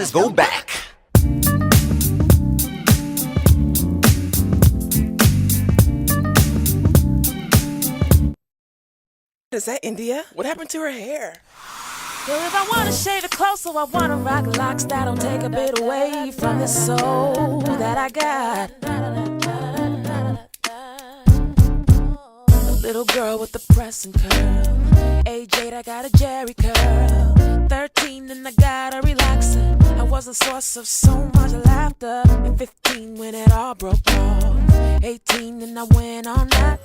let's go back. Is that India? What happened to her hair? Well, if I wanna shave it closer, I wanna rock locks that'll take a bit away from the soul that I got. A little girl with the press and curl. Age 8, I got a Jerry curl. 13, and I got a relaxer. I was the source of so much laughter. At 15, when it all broke off. 18, and I went on that.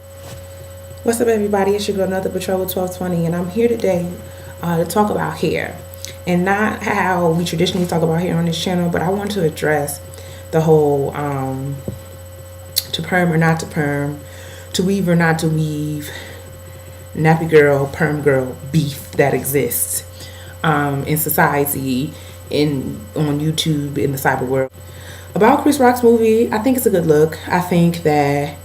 What's up, everybody? It's your girl, Another Patrol 1220, and I'm here today to talk about hair, and not how we traditionally talk about hair on this channel, but I want to address the whole to perm or not to perm, to weave or not to weave, nappy girl, perm girl beef that exists in society, on YouTube, in the cyber world. About Chris Rock's movie, I think it's a good look. I think that,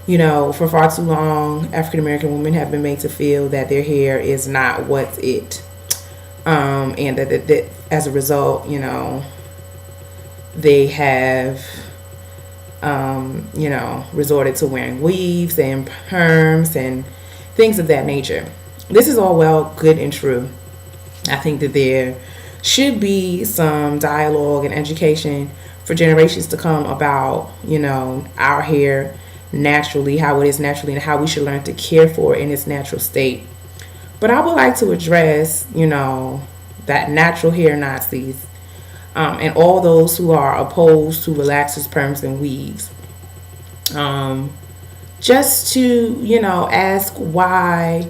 you know, for far too long, African American women have been made to feel that their hair is not what's it, and that as a result, you know, they have, you know, resorted to wearing weaves and perms and things of that nature. This is all well, good, and true. I think that there should be some dialogue and education for generations to come about, you know, our hair naturally, how it is naturally, and how we should learn to care for it in its natural state. But I would like to address, you know, that natural hair Nazis, and all those who are opposed to relaxers, perms, and weaves. Just to, you know, ask why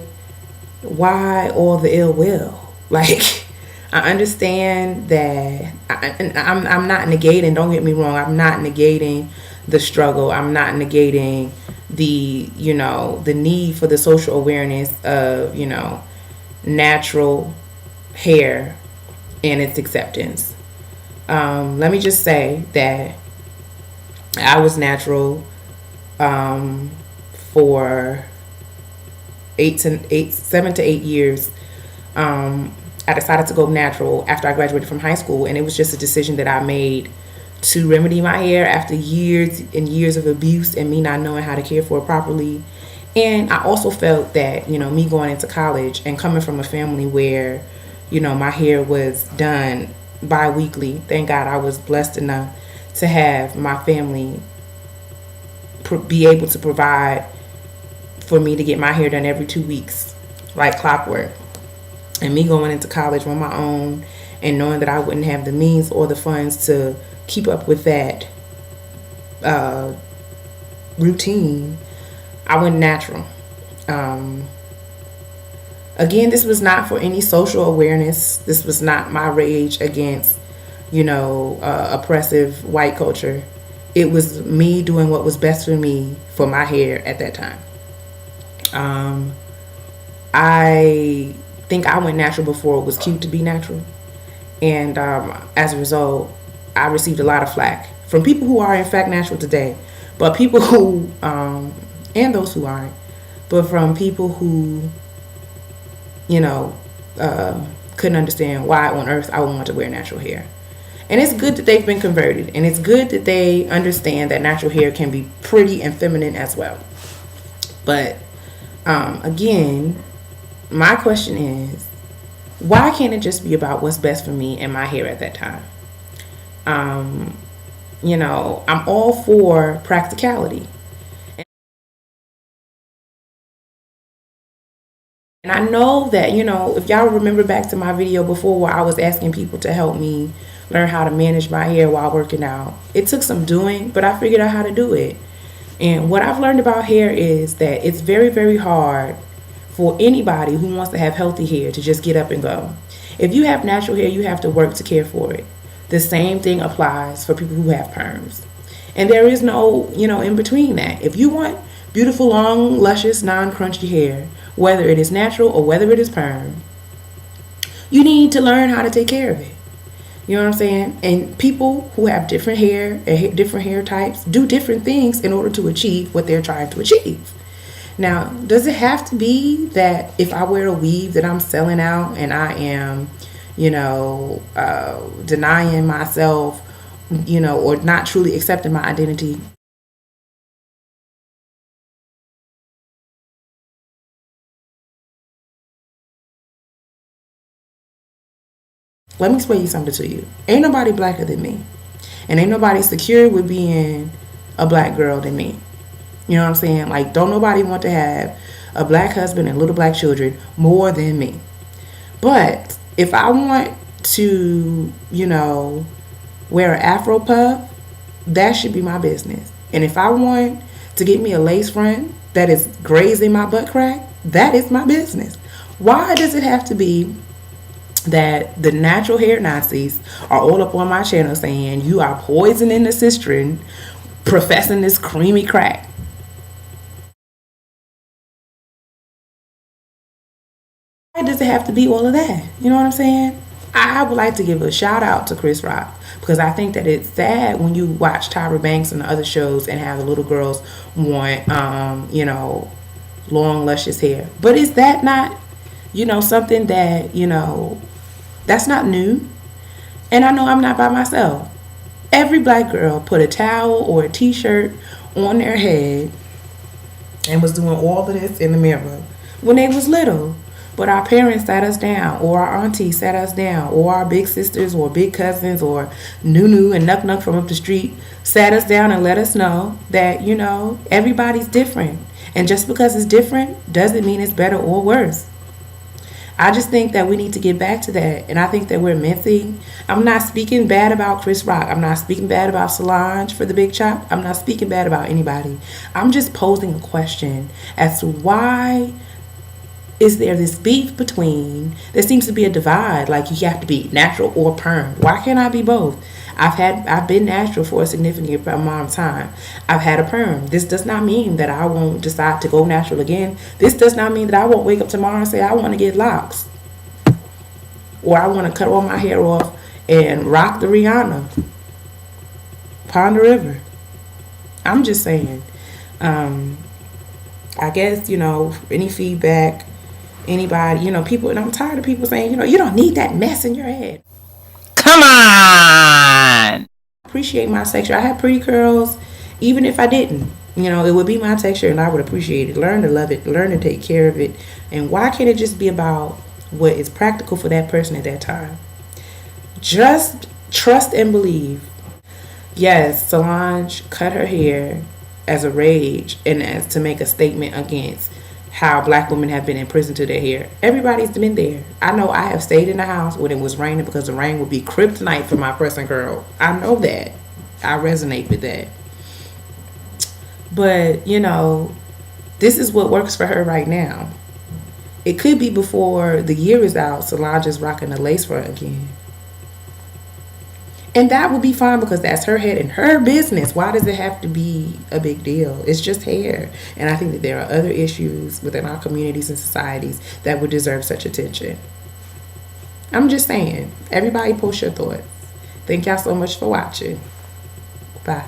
all the ill will? Like, I understand that, I'm not negating, don't get me wrong, I'm not negating the struggle. I'm not negating the, you know, the need for the social awareness of, you know, natural hair and its acceptance. Let me just say that I was natural for 7 to 8 years. I decided to go natural after I graduated from high school, and it was just a decision that I made to remedy my hair after years and years of abuse and me not knowing how to care for it properly. And I also felt that, you know, me going into college and coming from a family where, you know, my hair was done bi-weekly. Thank God I was blessed enough to have my family be able to provide for me to get my hair done every 2 weeks, like clockwork. And me going into college on my own and knowing that I wouldn't have the means or the funds to keep up with that routine, I went natural. Again, this was not for any social awareness. This was not my rage against, you know, oppressive white culture. It was me doing what was best for me for my hair at that time. I think I went natural before it was cute to be natural. And as a result, I received a lot of flack from people who are in fact natural today, but people who, and those who aren't, but from people who, you know, couldn't understand why on earth I would want to wear natural hair. And it's good that they've been converted, and it's good that they understand that natural hair can be pretty and feminine as well. But again, my question is, why can't it just be about what's best for me and my hair at that time? You know, I'm all for practicality. And I know that, you know, if y'all remember back to my video before where I was asking people to help me learn how to manage my hair while working out, it took some doing, but I figured out how to do it. And what I've learned about hair is that it's very, very hard for anybody who wants to have healthy hair to just get up and go. If you have natural hair, you have to work to care for it. The same thing applies for people who have perms. And there is no, you know, in between that. If you want beautiful, long, luscious, non-crunchy hair, whether it is natural or whether it is perm, you need to learn how to take care of it. You know what I'm saying? And people who have different hair, different hair types, do different things in order to achieve what they're trying to achieve. Now, does it have to be that if I wear a weave that I'm selling out and I am, denying myself, or not truly accepting my identity. Let me explain something to you. Ain't nobody blacker than me. And ain't nobody secure with being a black girl than me. You know what I'm saying? Like, don't nobody want to have a black husband and little black children more than me. But if I want to, wear an Afro puff, that should be my business. And if I want to get me a lace front that is grazing my butt crack, that is my business. Why does it have to be that the natural hair Nazis are all up on my channel saying you are poisoning the cistern, professing this creamy crack? Why does it have to be all of that? You know what I'm saying? I would like to give a shout out to Chris Rock, because I think that it's sad when you watch Tyra Banks and the other shows and have the little girls want, long, luscious hair. But is that not, something that, that's not new? And I know I'm not by myself. Every black girl put a towel or a t-shirt on their head and was doing all of this in the mirror when they was little. But our parents sat us down, or our aunties sat us down, or our big sisters or big cousins or Nunu and Nuck Nuck from up the street sat us down and let us know that, everybody's different. And just because it's different doesn't mean it's better or worse. I just think that we need to get back to that. And I think that we're missing. I'm not speaking bad about Chris Rock. I'm not speaking bad about Solange for the Big Chop. I'm not speaking bad about anybody. I'm just posing a question as to why is there this beef between, there seems to be a divide, like you have to be natural or perm. Why can't I be both? I've been natural for a significant amount of time. I've had a perm. This does not mean that I won't decide to go natural again. This does not mean that I won't wake up tomorrow and say I want to get locks, or I want to cut all my hair off and rock the Rihanna, Pond River. I'm just saying. I guess, any feedback, anybody, people, and I'm tired of people saying, you don't need that mess in your head. Come on! Appreciate my texture. I have pretty curls, even if I didn't. It would be my texture and I would appreciate it. Learn to love it, learn to take care of it. And why can't it just be about what is practical for that person at that time? Just trust and believe. Yes, Solange cut her hair as a rage and as to make a statement against how black women have been in prison to their hair. Everybody's been there. I know I have stayed in the house when it was raining because the rain would be kryptonite for my pressing curl. I know that. I resonate with that. But, this is what works for her right now. It could be before the year is out, Solange is rocking a lace front again. And that would be fine because that's her head and her business. Why does it have to be a big deal? It's just hair. And I think that there are other issues within our communities and societies that would deserve such attention. I'm just saying. Everybody post your thoughts. Thank y'all so much for watching. Bye.